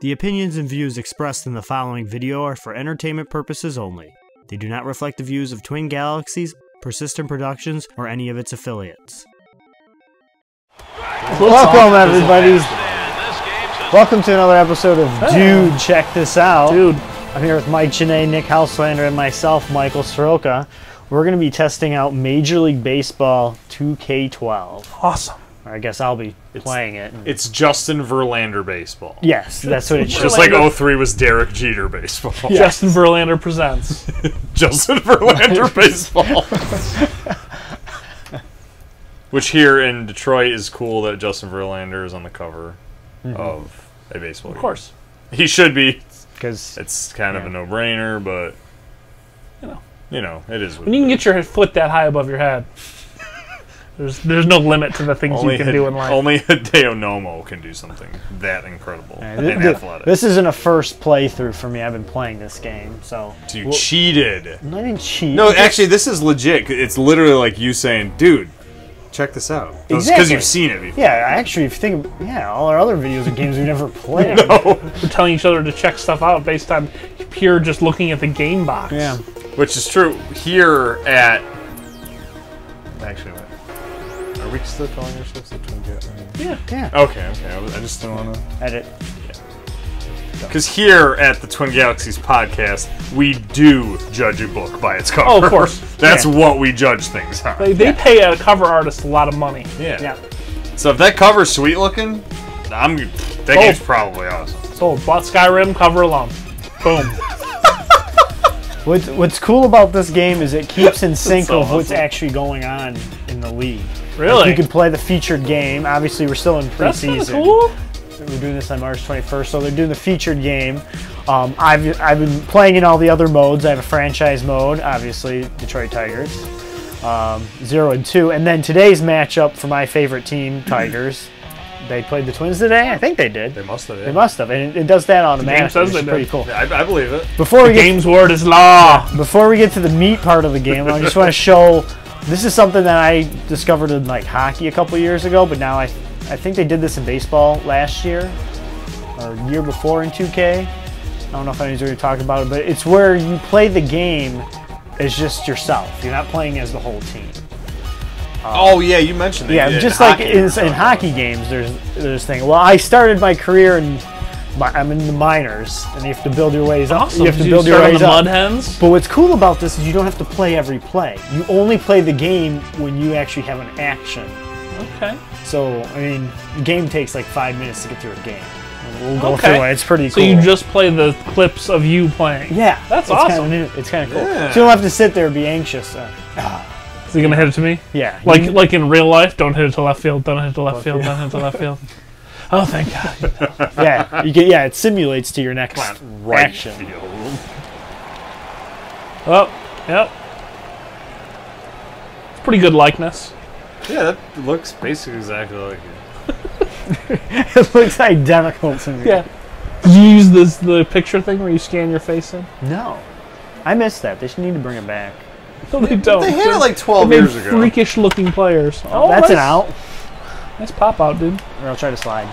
The opinions and views expressed in the following video are for entertainment purposes only. They do not reflect the views of Twin Galaxies, Persistent Productions, or any of its affiliates. Welcome, everybody. Welcome to another episode of Dude, Check This Out. Dude. I'm here with Mike Geney, Nick Houslander, and myself, Michael Sroka. We're going to be testing out Major League Baseball 2K12. Awesome. I guess I'll be playing it. It's Justin Verlander baseball. Yes, that's what it should be. Just like 03 was Derek Jeter baseball. Yes. Justin Verlander presents. Justin Verlander baseball. Which here in Detroit is cool that Justin Verlander is on the cover of a baseball game. Of course. He should be. Because it's kind of a no-brainer, but you know, it is. When you can get your foot that high above your head, there's no limit to the things you can do in life. Only Hideo Nomo can do something that incredible in athletics. This isn't a first playthrough for me. I've been playing this game, so... You cheated. I didn't cheat. No, actually, this is legit. It's literally like you saying, dude, check this out. Because you've seen it before. Yeah, actually, if you think... all our other videos are games we've never played. No. We're telling each other to check stuff out based on pure just looking at the game box. Yeah. Which is true. Here at... Actually, wait. Are we still calling ourselves the Twin Galaxies? Yeah. Okay. I just don't want to... Edit. Because here at the Twin Galaxies podcast, we do judge a book by its cover. Oh, of course. That's what we judge things on. They pay a cover artist a lot of money. Yeah. So if that cover's sweet looking, that game's probably awesome. Sold. Bought Skyrim, cover alone. Boom. What's cool about this game is it keeps in sync so of what's awesome. actually going on in the league. Really? Like you can play the featured game. Obviously, we're still in preseason. That's kind of cool. We're doing this on March 21st, so they're doing the featured game. I've been playing in all the other modes. I have a franchise mode, obviously, Detroit Tigers, 0 and 2. And then today's matchup for my favorite team, Tigers. They played the Twins today? I think they did. They must have, yeah. They must have, and it does that automatically, which is pretty cool. Yeah, I believe it. Before we get, Game's word is law. before we get to the meat part of the game, I just want to show, this is something that I discovered in like hockey a couple years ago, but now I think they did this in baseball last year, or year before in 2K. I don't know if anyone's already talked about it, but it's where you play the game as just yourself. You're not playing as the whole team. Oh yeah, you mentioned that. Yeah, just like in hockey games, there's thing. Well, I started my career I'm in the minors, and you have to build your ways up. Awesome. You have to Did build you your start on ways the up. Mud Hens? But what's cool about this is you don't have to play every play. You only play the game when you actually have an action. Okay. So, I mean, the game takes like 5 minutes to get through a game. We'll go through it. It's pretty cool. So you just play the clips of you playing? Yeah. That's it's awesome. It's kind of cool. Yeah. So you don't have to sit there and be anxious. Is he going to hit it to me? Yeah. Like in real life, don't hit it to left field, don't hit it to left field, don't hit it to left field. Oh, thank God. Yeah, it simulates to your next action. Field. Oh, yep. It's pretty good likeness. Yeah, that looks basically exactly like it. It looks identical to me. Yeah. Did you use the picture thing where you scan your face in? No. I missed that. They should need to bring it back. No, they don't. They had it like 12 They made years ago. freakish looking players. Oh, That's nice. an out. Nice pop out, dude. Or I'll try to slide.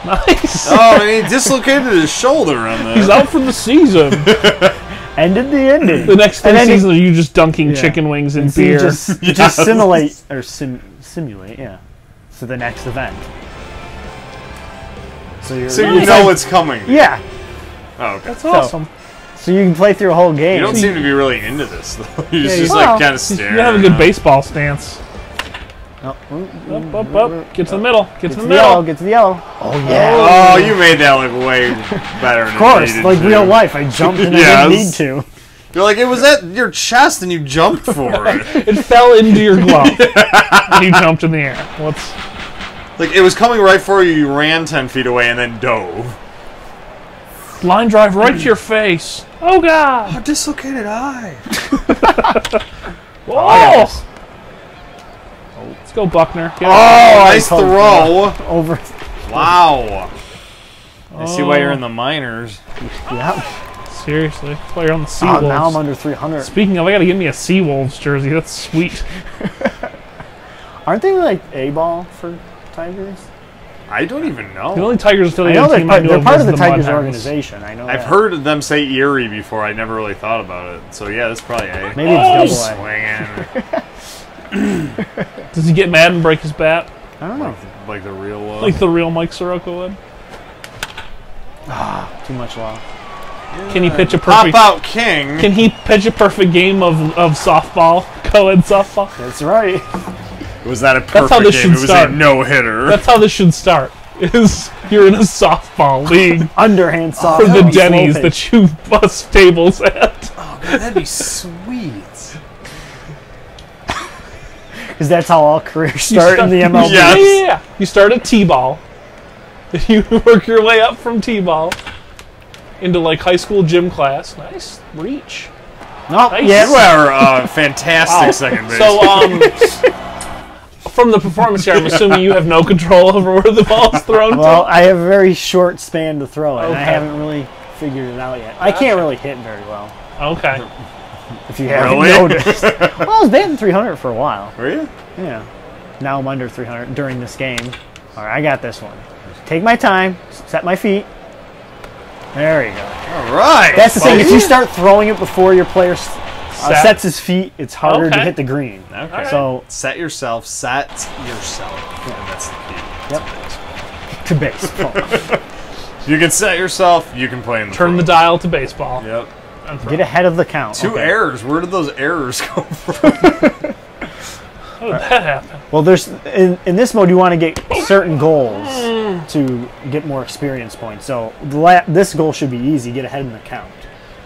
Nice. Oh, he dislocated his shoulder on that. He's out for the season. Ended the ending. The next 3 seasons are you just dunking chicken wings and so you beer. just simulate, or simulate, to the next event. So you know what's coming. Yeah. Oh, okay. That's awesome. So you can play through a whole game. You don't seem to be really into this, though. You're Yeah, just well, like kind of staring. You have a good baseball stance. Oh, Up. Get to the middle. Get to the yellow. middle. Get to the yellow. Oh yeah. Oh, you made that look way better. Of course, than like real life. I jumped and I didn't need to. You're like, it was at your chest and you jumped for it. It fell into your glove. And you jumped in the air. What's... Like, it was coming right for you, you ran 10 feet away and then dove. Line drive right to your face. Oh, God. Oh, dislocated eye. Whoa. Let's go, Buckner. Get Nice throw. Over. Wow. I see why you're in the minors. Yeah. Seriously. That's why you're on the Oh, Seawolves. now I'm under 300. Speaking of, I gotta get me a Seawolves jersey. That's sweet. Aren't they like A-ball for Tigers? I don't even know. The only Tigers I affiliated know team I knew they're of part was of the Mud Tigers Hens. organization. I know I've that. heard them say Erie before. I never really thought about it. So yeah, that's probably A. Maybe it's double Swinging. Does he get mad and break his bat A. I don't know. Like the real one. like the real Mike Sroka would? Too much law. Can he pitch a Pop perfect? out king. Can he pitch a perfect game of softball, co-ed softball? That's right. Was that a perfect how this game? should It was start. a no-hitter. That's how this should start. Is you're in a softball league Underhand soft. for the slow Denny's pitch. that you bust tables at. Oh, God, that'd be sweet. Because that's how all careers start in the MLB. Yes. Yeah. You start at T-ball. You work your way up from T-ball into like high school gym class. Nice reach. Oh, Nice. yeah. You are a fantastic second base. So, from the performance here, I'm assuming you have no control over where the ball's thrown Well, to. I have a very short span to throw it, and I Okay. haven't really figured it out yet. I can't really hit very well, Okay. if you haven't Really? noticed. Well, I was batting 300 for a while. Were you? Yeah. Now I'm under 300 during this game. All right, I got this one. Take my time, set my feet. There you go. All right. That's the thing. If buddy. you start throwing it before your player Set. sets his feet, it's harder to Okay. hit the green. Okay. So Set yourself. Set yourself. And that's the key. Yep. to baseball. You can set yourself. You can play in the Turn the pros. dial to baseball. Yep. And throw. Get ahead of the count. Two Okay. errors. Where did those errors come from? How did that happen? Well, there's in this mode you want to get certain goals to get more experience points. So this goal should be easy. Get ahead in the count.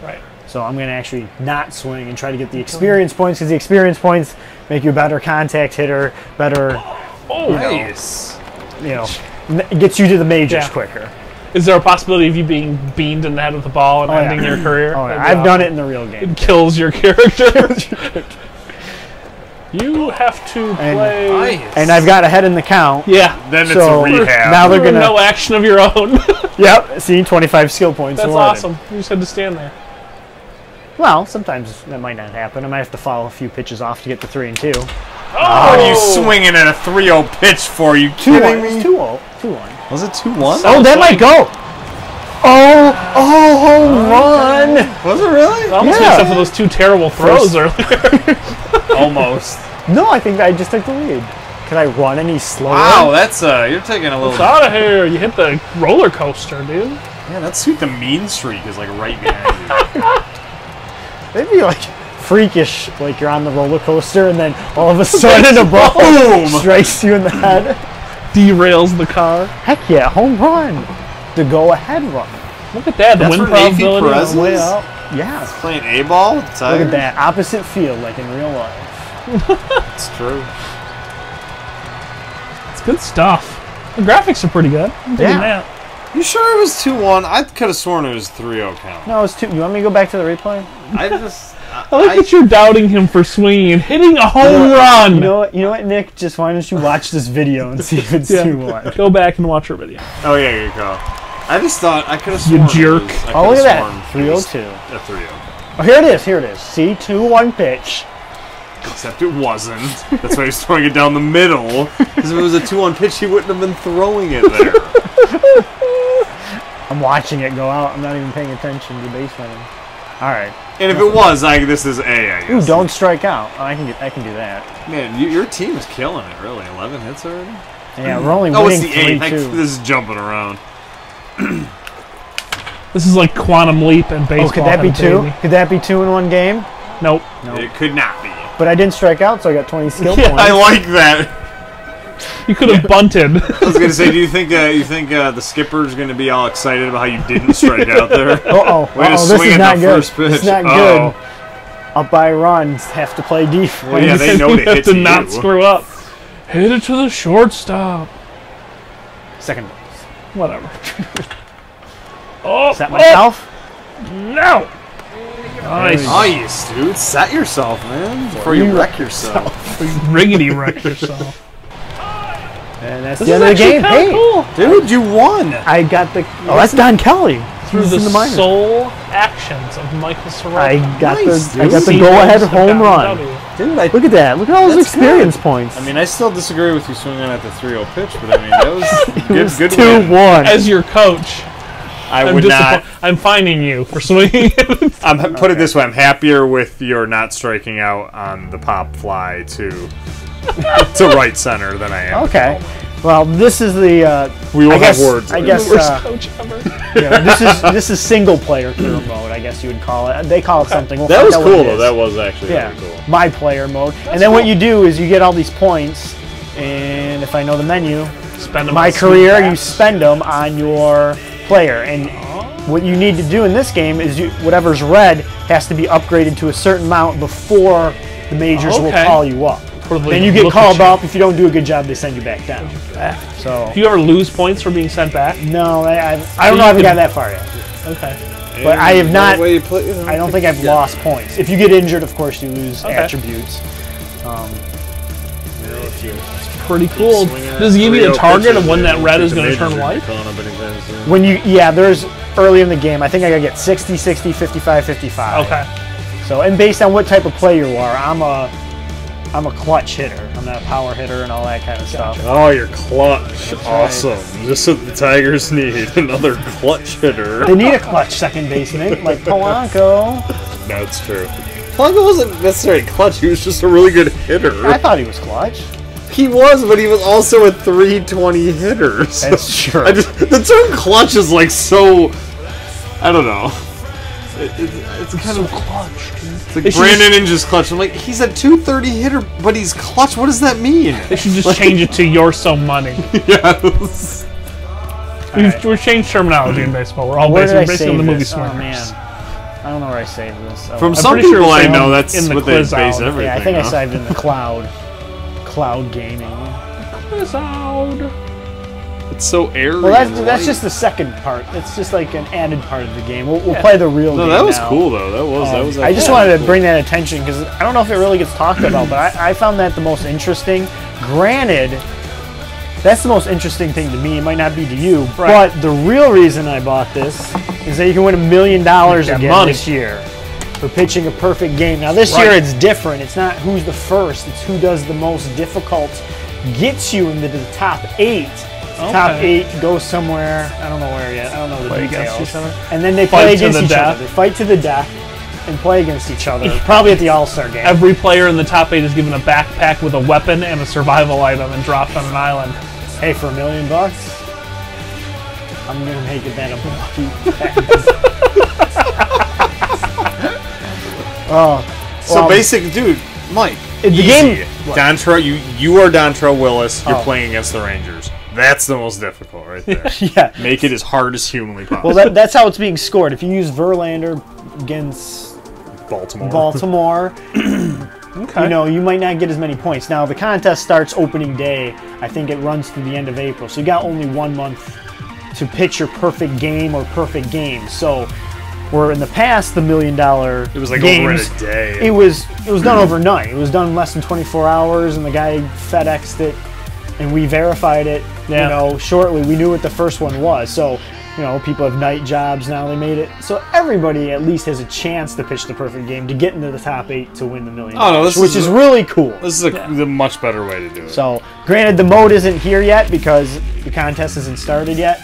Right. So I'm going to actually not swing and try to get the experience points, because the experience points make you a better contact hitter, better, Oh, Nice. it gets you to the majors Yeah. quicker. Is there a possibility of you being beamed in the head with the ball and Oh, yeah. ending your career? Oh, yeah. That'd be I've done awesome. it in the real game. It kills your character. You have to play. Nice. And I've got ahead in the count. Yeah. Then it's So, a rehab. now they're For gonna. no action of your own. Yep. See, 25 skill points. That's awarded. awesome. You just had to stand there. Well, sometimes that might not happen. I might have to follow a few pitches off to get to 3 and 2. What are you swinging at a 3-0 pitch for? You 2-1. kidding me? It's 2-0. 2-1. Was it 2-1? Oh, that might go. Oh, home run. Was it really? Almost Yeah. except for those two terrible throws earlier. Almost. No, I think I just took the lead. Can I run any slower? Wow, that's you're taking a little. It's out of here. You hit the roller coaster, dude. Yeah, that's sweet. The mean streak is like right behind you. It'd be like freakish, like you're on the roller coaster and then all of a sudden a ball Boom! strikes you in the head. Derails the car. Heck yeah, home run. The go-ahead run. Look at that. The That's win where Nathan probability Perez is way is? up. Yeah. Playing A-ball? Look at that. Opposite field, like in real life. It's true. It's good stuff. The graphics are pretty good. I'm digging Yeah. that. You sure it was 2-1? I could have sworn it was 3-0 count. No, it's 2. You want me to go back to the replay? I just... I like that you're doubting him for swinging and hitting a home run. You know what, Nick? Just why don't you watch this video and see if it's Yeah. 2-1. Go back and watch our video. Oh, yeah, good call. I just thought I could have You sworn. jerk. Oh, look at that. 302. A 3-0. Oh, here it is. Here it is. See, 2-1 pitch. Except it wasn't. That's why he's throwing it down the middle. Because if it was a 2-1 pitch, he wouldn't have been throwing it there. I'm watching it go out. I'm not even paying attention to the base running. All right. And if it was, this is A, I Ooh, guess. don't strike out. Oh, I can do that. Man, your team is killing it, really. 11 hits already? Yeah, we're only Oh, it's winning the 8th. 3-2. This is jumping around. This is like quantum leap and baseball. Oh, could that be had a 2? baby. Could that be 2 in one game? Nope. It could not be. But I didn't strike out, so I got 20 skill Yeah, points. I like that. You could have bunted. I was gonna say, do you think the skipper's gonna be all excited about how you didn't strike out there? Uh-oh. Way to Uh-oh, swing this is at not the good. first pitch. It's not Uh-oh. good. Up by runs, have to play defense. Well, yeah, they know you to have hit to to not you. screw up. Hit it to the shortstop. Second base. Whatever. Oh, Set myself. no. Nice. Nice, dude. Set yourself, man, before you wreck yourself. Riggedy wreck yourself. And that's This the is end of the actually game. kinda Hey, cool. Dude, you won. I got the... Oh, that's Don Kelly. through He's the in the minors. sole actions of Michael Sroka. I got Nice, the I got the Seagulls go-ahead have home gotten run. the W. Dude, I Look at that. Look at all those That's experience good. points. I mean, I still disagree with you swinging at the 3-0 pitch, but I mean, that was it was good 2-1. As your coach, I would not. I'm fining you for swinging. Put it this way: I'm happier with your not striking out on the pop fly to right center than I am. Okay. Well, this is the. We will I have guess, words. I guess Worst coach ever. this is single player career mode. I guess you would call it. They call it something. We'll That find was out what cool it though. is. That was actually Yeah, really cool. my player mode. And then what you do is you get all these points, and if I know the menu, Spend them my on career, sweet you bats. spend them on your player. And what you need to do in this game is whatever's red has to be upgraded to a certain amount before the majors will Okay. call you up. Probably Then you get look at called you. up. If you don't do a good job, they send you back down. So Do you ever lose points for being sent back? no, I don't know. I haven't gotten that far yet. Okay. But I have not. Way you play, you know, I don't think I've lost points. If you get injured, of course, you lose Okay. attributes. Pretty cool. Does it give you a target of when that red is going to turn white? When there's early in the game. I think I gotta get 60, 60, 55, 55. Okay. So, and based on what type of player you are, I'm a clutch hitter. I'm not a power hitter and all that kind of stuff. Oh, your clutch. Awesome. Just what the Tigers need. Another clutch hitter. They need a clutch second baseman like Polanco. That's true. Polanco wasn't necessarily clutch. He was just a really good hitter. I thought he was clutch. He was, but he was also a 320 hitter. So That's true. the term clutch is like so. I don't know. It's kind of clutch. It's like Brandon Inge's clutch. I'm like, he's a 230 hitter, but he's clutch. What does that mean? They should just change it to "you're so money." Yes. We've changed terminology in baseball. We're all Where did I based on save the movie this? Oh Swingers. man, I don't know where I saved this. Oh, From I'm some pretty sure people it's I in know, the- that's in the what they quiz base out. everything yeah, I think I on. saved in the cloud gaming. Quiz out. It's so airy. Well, and that's light. just the second part. It's just like an added part of the game. We'll play the real game No, that was now. cool though. That was. I just actually wanted to cool. bring that attention because I don't know if it really gets talked about, but I found that the most interesting. Granted, that's the most interesting thing to me. It might not be to you, Right. but the real reason I bought this is that you can win $1 million again money. this year for pitching a perfect game. Now this Right. year it's different. It's not who's the first. It's who does the most difficult, gets you into the top 8. Top 8 goes somewhere. I don't know where yet. I don't know the Play against details. each other? And then they Fight play to against the each death. other. They fight to the death and play against each other. Probably at the All-Star game. Every player in the top 8 is given a backpack with a weapon and a survival item and dropped on an island. Hey, for $1 million, I'm gonna make it that a Oh, So well, basic, dude, Mike. the easy. game- Dontrell, you are Dontrell Willis. You're Oh. playing against the Rangers. That's the most difficult, right there. yeah. Make it as hard as humanly possible. Well, that's how it's being scored. If you use Verlander against Baltimore, Okay. you know, you might not get as many points. Now, the contest starts opening day. I think it runs through the end of April. So you got only 1 month to pitch your perfect game or perfect game. So, where in the past, the $1 million it was like games, over in a day. it was done overnight. It was done in less than 24 hours, and the guy FedExed it, and we verified it, Yeah. you know, shortly. We knew what the first one was. So, you know, people have night jobs now. They made it so everybody at least has a chance to pitch the perfect game to get into the top 8 to win the $1 million. Oh, no, this which is is really cool. This is the much better way to do it. So, granted, the mode isn't here yet because the contest isn't started yet.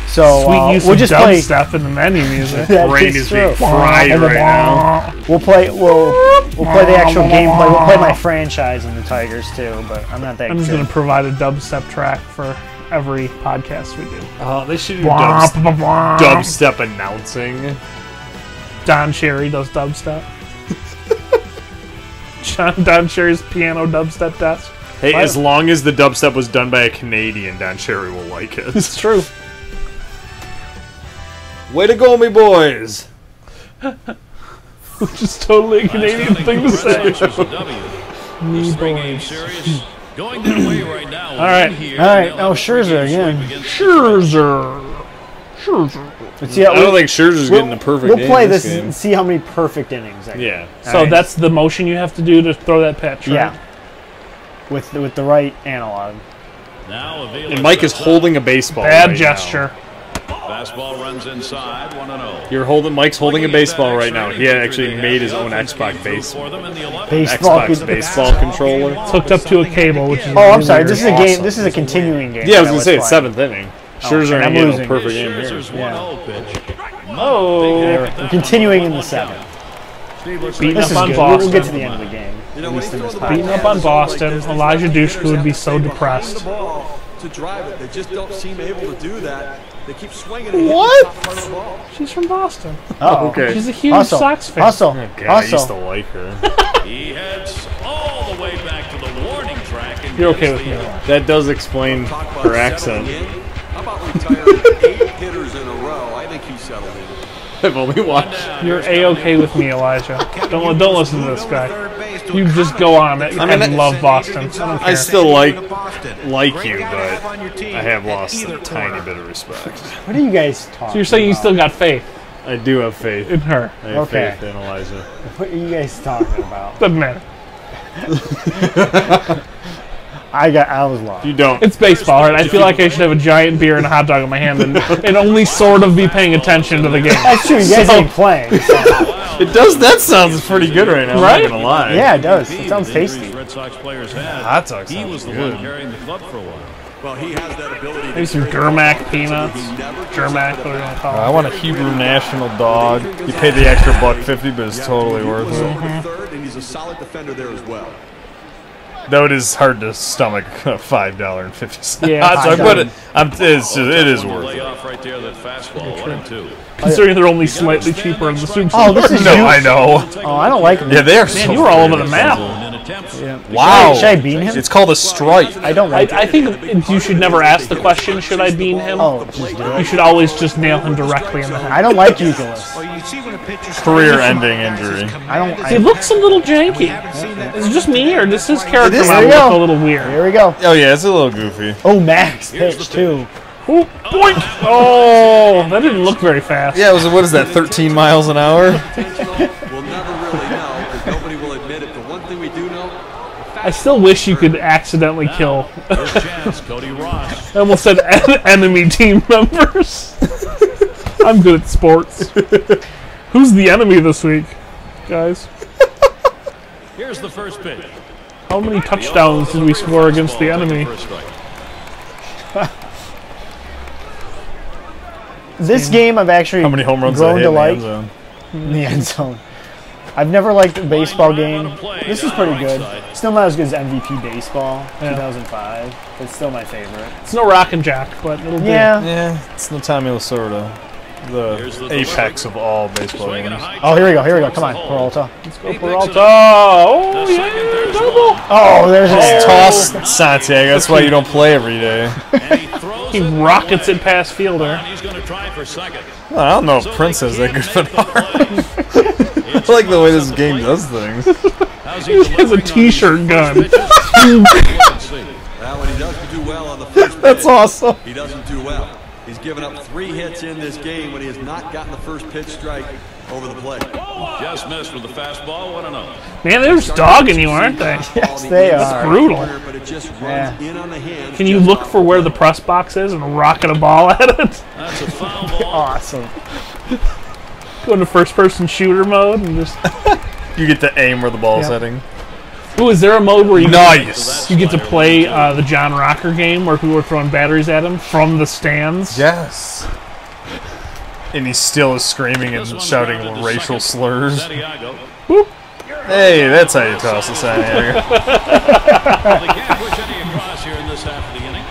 So Sweet use we'll of just play. dubstep in the menu music. That Brain is being true. fried And right now. We'll play. We'll play the actual gameplay. We'll play my franchise and the Tigers too. But I'm not that. I'm just good. going to provide a dubstep track for every podcast we do. They should do Bwomp, bwomp. dubstep announcing. Don Cherry does dubstep. Don Cherry's piano dubstep desk. Hey, Why- as long as the dubstep was done by a Canadian, Don Cherry will like it. It's true. Way to go, me boys! Which is totally a Canadian thing to say. Me boys. Going their way right now. All right. All right. Oh, Scherzer again. Scherzer. Let's see how I don't think Scherzer's getting the perfect We'll game play in this game. and see how many perfect innings. I get. Yeah. So All right. that's the motion you have to do to throw that pitch, right? Yeah. With the right analog. Now And Mike is holding a baseball. Bad right gesture. Fastball Fastball runs inside, 1-0. You're holding. Mike's holding a baseball right now. He actually made his own Xbox baseball controller. It's hooked up to a cable, which is Oh, I'm really sorry. This is a weird. game. This is a continuing game. Yeah, I was gonna that say it's playing. 7th inning. Scherzer and ain't I'm getting a losing. perfect game here. Scherzer's 1-0 pitch. Oh, We're continuing in the 7th. beating This up is on good. Boston. We'll get to the end of the game. At least in this Beating podcast. up on Boston. Elijah Dushku would be so depressed. To drive it, they just don't seem able to do that. They keep swinging. What? She's from Boston. Oh, Okay. She's a huge Hustle. Sox fan. Hustle. God, I used to Hustle. like her. He heads all the way back to the warning track. And You're okay gets with me. the out. That does explain her accent. How about retiring 8 hitters in a row? I think he's settled in. I've only watched. You're a-okay with me, Elijah. Don't listen to this guy. You just go on it. I love Boston. I don't care. I still like you, but I have lost a tiny bit of respect. What are you guys talking So you're saying you about? still got faith I do have faith. in her? I have Okay. faith in Elijah. What are you guys talking about? Doesn't matter. I was lost. You don't. It's baseball, right? I feel like I should have a giant beer and a hot dog in my hand and only sort of be paying attention to the game. That's true. You guys ain't playing. So. It does. That sounds pretty good right now. Right? I'm not gonna lie. Yeah, it does. It sounds tasty. Red Sox players had. Hot dog He sounds was the good. one carrying the club for a while. Well, he has that ability. Maybe some Germac peanuts. Germac, whatever you want to call I it. want a Hebrew national dog. You pay the extra $1.50, but it's totally worth it. Over to third, and he's a solid defender there as well. Though it is hard to stomach a $5.50 Yeah, hot dog, but $5. it is worth Lay it. off right there, that fastball, 1-2. Considering they're only slightly cheaper in the Super Oh, this is No, you. I know. Oh, I don't like them. Yeah, they are. Man, so you were all over good. the map. In attempts. Wow. Should I bean him? It's called a strike. I don't like I think you should never ask the question, should I bean him? Oh, just do You it. should always just nail him directly in the head. I don't like Euclid. Career-ending injury. I don't. He looks a little janky. Is it just me, or does his character It is. model There you look go. a little weird? Here we go. Oh yeah, it's a little goofy. Oh, Max pitch too. Oh, boink! Oh, that didn't look very fast. Yeah, what is that? 13 miles an hour? We'll never really know, because nobody will admit it. The one thing we do know, I still wish you could accidentally kill. First chance, Cody Ross. I almost said enemy team members. I'm good at sports. Who's the enemy this week, guys? Here's the first pitch. How many touchdowns did we score against the enemy? For a strike. This game I've actually How many home runs grown did to I hit like in in the end zone. I've never liked the baseball game. This is pretty good. Still not as good as MVP baseball 2005. It's still my favorite. It's no Rock and Jack, but it'll do. Yeah. Yeah, it's no Tommy Lasorda. The apex of all baseball Swing and a games. high Oh, here we go. drive Here we go. towards Come on, the hole. Peralta. Go Peralta. Oh, The second, yeah, there's double. one. Oh, there's an error. Toss Santiago. That's why you don't play every day. And he throws He it rockets away. it past fielder. And he's going to try for second. I don't know if Prince has that good of an arm. I like the way this game does things. How's He has a delivering on these t-shirt gun. first pitches? Let's see. well, when he doesn't do well on the first pitch, That's awesome. he doesn't do well. He's given up 3 hits in this game when he has not gotten the first pitch strike over the plate. Just missed with the fastball, 1-0. Man, they're just dogging you, aren't they? Yes, they That's are. brutal. But it just runs Yeah. in on the hand. Can you look for where the press box is and rocket a ball at it? That's a foul ball. Awesome. Go into first-person shooter mode and just... You get to aim where the ball's heading. Ooh, is there a mode where you Nice. you get to play the John Rocker game where people are throwing batteries at him from the stands? Yes. And he still is screaming This and one's shouting grounded to racial second. slurs. Santiago. Hey, that's how you toss a Santiago. Well, they can't push any across here in this half of the inning.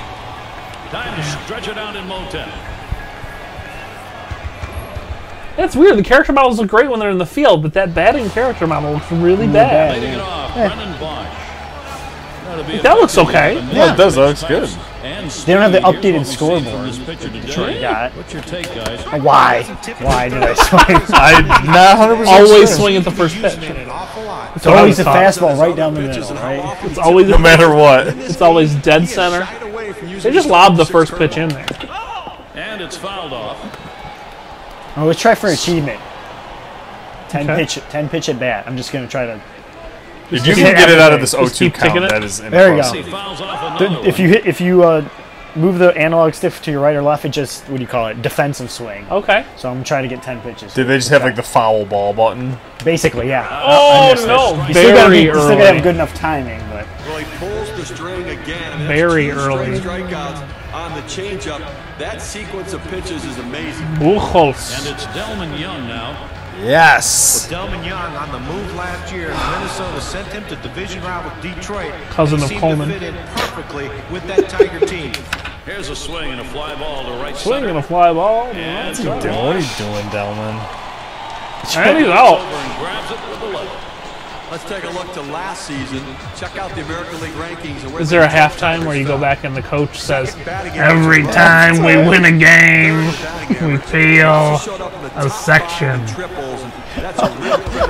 Time to stretch it out in Motown. That's weird. The character models look great when they're in the field, but that batting character model looks really bad. Leading it off, Brennan Bosch. That'll be That looks okay. Yeah, it does. That looks good. They don't have the updated scoreboard. Got. What's your take, guys? Why? Why did I swing? I'm not 100% Always sure. swing at the first pitch. It's always a fastball right down the middle, right? It's always No matter what. it's always dead center. They just lobbed the first pitch in there. And it's fouled off. Oh, let's try for achievement. 10 Okay. pitch at bat. I'm just gonna try to. If you can get it out of this Just O2 keep ticking count, it. that is There you go. impressive. He fouls off another If one. you move the analog stick to your right or left. It just, what do you call it, defensive swing. Okay. So I'm trying to get 10 pitches. Did they just have like the foul ball button? Basically, yeah. Oh, no. You still gotta Very have good enough timing, but. Well, he pulls the string again. I mean, Very that's 2 early. straight strikeouts on the changeup. That sequence of pitches is amazing. Pujols. And it's Delman Young now. Yes. Delman Young on the move last year. Minnesota sent him to division round with Detroit. Cousin He of seemed Coleman. to fit in perfectly with that Tiger team. Here's a swing and a fly ball to right Swing center. and a fly ball. And What are you doing, Delman? And he's out. over and grabs it with the left. Let's take a look to last season. Check out the American League rankings. And Is there a halftime where you go back and the coach says, every time we win a game, we feel a section?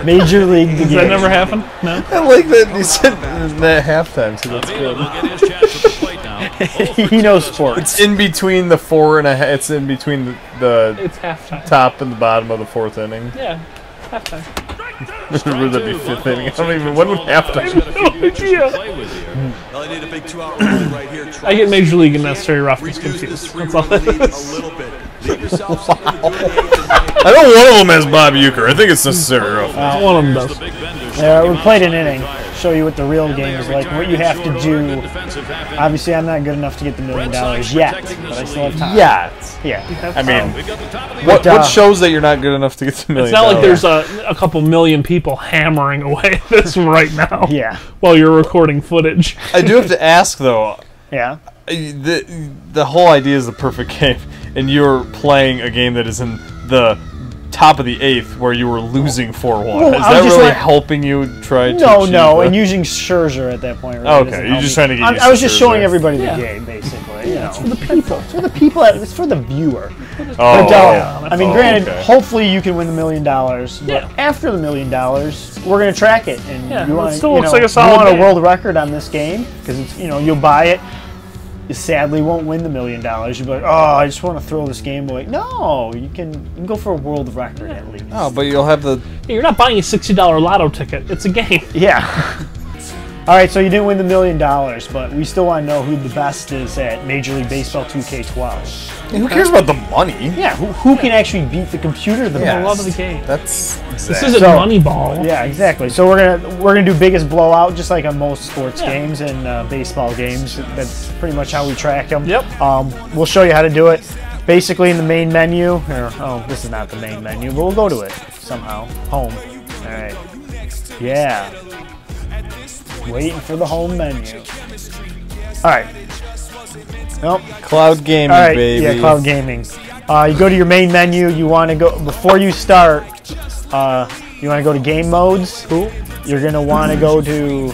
Major League Does that game. never happen? No? I like that you said that halftime, so that's Avila good. will get his chance at the plate now. He knows sports. It's in between the 4 and a half. It's in between the It's halftime. top and the bottom of the 4th inning. Yeah, halftime. Would that be 5th inning? I don't even. When would halftime? Well, they need a big 2-out rally right here. I get Major League and necessary roughness Reduce this confused. 3-run That's all. lead a little bit. Leave yourself something to do in the 8th and 9th. I know one of them has Bob Uecker. I think it's necessary. One of them does. We played an inning. Show you what the real game is like. What you have to do. Obviously, I'm not good enough to get the $1 million yet, but I still have time. Yeah. Yeah. I mean, We've got the top of the what shows that you're not good enough to get the $1 million? It's not like there's a couple million people hammering away at this right now. Yeah. While you're recording footage. I do have to ask though. Yeah. The whole idea is the perfect game, and you're playing a game that is in the top of the 8th where you were losing 4-1. Well, Is I that was just really like- helping you try to No, achieve no, that? and using Scherzer at that point. Really Okay, doesn't you're help just me. trying to get used I to was just Scherzer. showing everybody the Yeah. game, basically. You know. For the people. It's for the people. It's for the viewer. Oh, But, yeah. I mean, Oh, granted, okay. hopefully you can win the $1 million. But Yeah. after the $1 million, we're gonna track it, and Yeah, you it want still looks you like a you solid want a game. world record on this game because it's you'll buy it. You sadly won't win the $1 million. You'll be like, oh, I just want to throw this game away. No, you can go for a world record at least. Oh, but you'll have the. Hey, you're not buying a $60 lotto ticket. It's a game. Yeah. All right, so you didn't win the $1 million, but we still want to know who the best is at Major League Baseball 2K12. Who cares about the money? Yeah, who can actually beat the computer the I best? love the game. That's This exact. isn't So- Moneyball. Yeah, exactly. So we're gonna do biggest blowout, just like on most sports games and baseball games. That's pretty much how we track them. Yep. We'll show you how to do it. Basically, in the main menu. This is not the main menu, but we'll go to it somehow. Home. All right. Yeah. Waiting for the home menu. All right. Nope. Cloud gaming, All right, baby. yeah, cloud gaming. You go to your main menu. You want to go before you start. You want to go to game modes. You're gonna want to go to.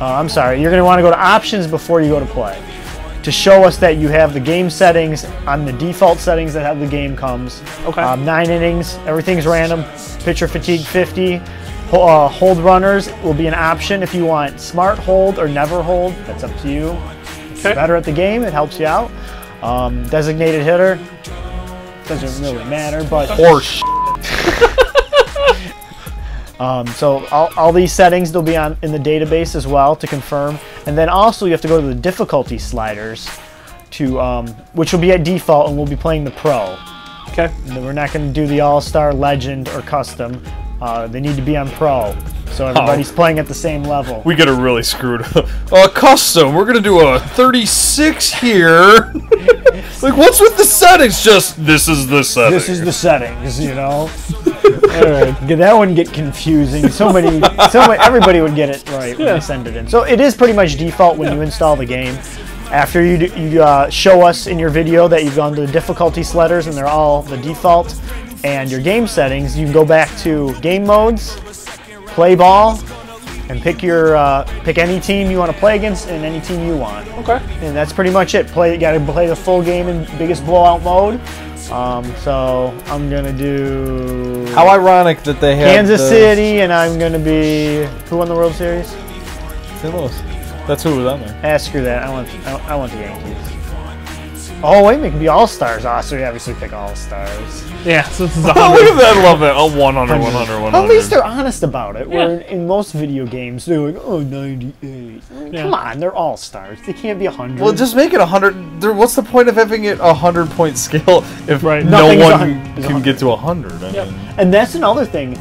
I'm sorry. You're gonna want to go to options before you go to play, to show us that you have the game settings on the default settings that have the game comes. Okay. 9 innings. Everything's random. Pitcher fatigue 50. Hold runners will be an option if you want smart hold or never hold. That's up to you. If you're Okay. better at the game, it helps you out. Designated hitter doesn't really matter, but Horse. so all these settings they'll be on in the database as well to confirm, and then also you have to go to the difficulty sliders to which will be at default, and we'll be playing the pro. Okay. And we're not going to do the all-star, legend, or custom. They need to be on pro, so everybody's playing at the same level. We get a really screwed up. Custom. We're gonna do a 36 here. Like, what's with the settings? Just this is the setting. This is the settings, you know. That wouldn't get confusing. So many, everybody would get it right when they send it in. So it is pretty much default when you install the game. After you show us in your video that you've gone to the difficulty sliders and they're all the default, and your game settings, you can go back to game modes, play ball, and pick any team you want to play against and any team you want. Okay. And that's pretty much it. You got to play the full game in biggest blowout mode. So I'm gonna do How ironic that they have Kansas City, and I'm gonna be who won the World Series? St. Louis. That's who was on there. Screw that. I want the Yankees. Oh, wait, it can be all-stars. Oh, so we obviously pick all-stars. Yeah, so this is Oh, 100. look at that! I love it. Oh, 100, 100, 100. At least they're honest about it. Where in most video games, they're like, oh, 98. I mean, Yeah. come on, they're all-stars. They can't be 100. Well, just make it 100. What's the point of having it a 100-point scale if Right. no Nothing's one 100 is can get to 100? I mean, And that's another thing.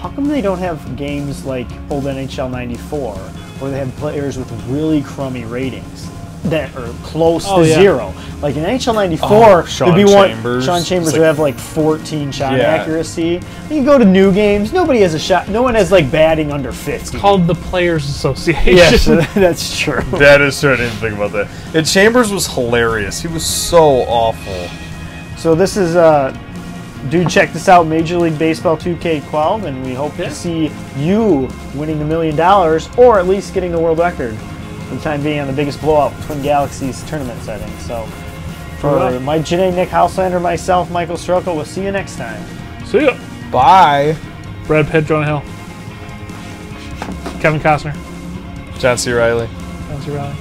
How come they don't have games like old NHL 94 where they have players with really crummy ratings that are close to zero? Like in NHL 94, Sean there'd be Chambers. Sean Chambers It's would like- have like 14 shot Yeah. accuracy. You go to new games, nobody has a shot. No one has like batting under 50. Called the Players Association. Yes, that's true. that is true. I didn't think about that. And Chambers was hilarious. He was so awful. So this is dude, check this out, Major League Baseball 2K12, and we hope to see you winning the $1 million, or at least getting the world record for the time being on the biggest blowout Twin Galaxies tournament setting. So for Mike Geney, Nick Houslander, myself, Michael Sroka, we'll see you next time. See ya. Bye. Brad Pitt, Jonah Hill. Kevin Costner. John C. Reilly. Nancy Riley.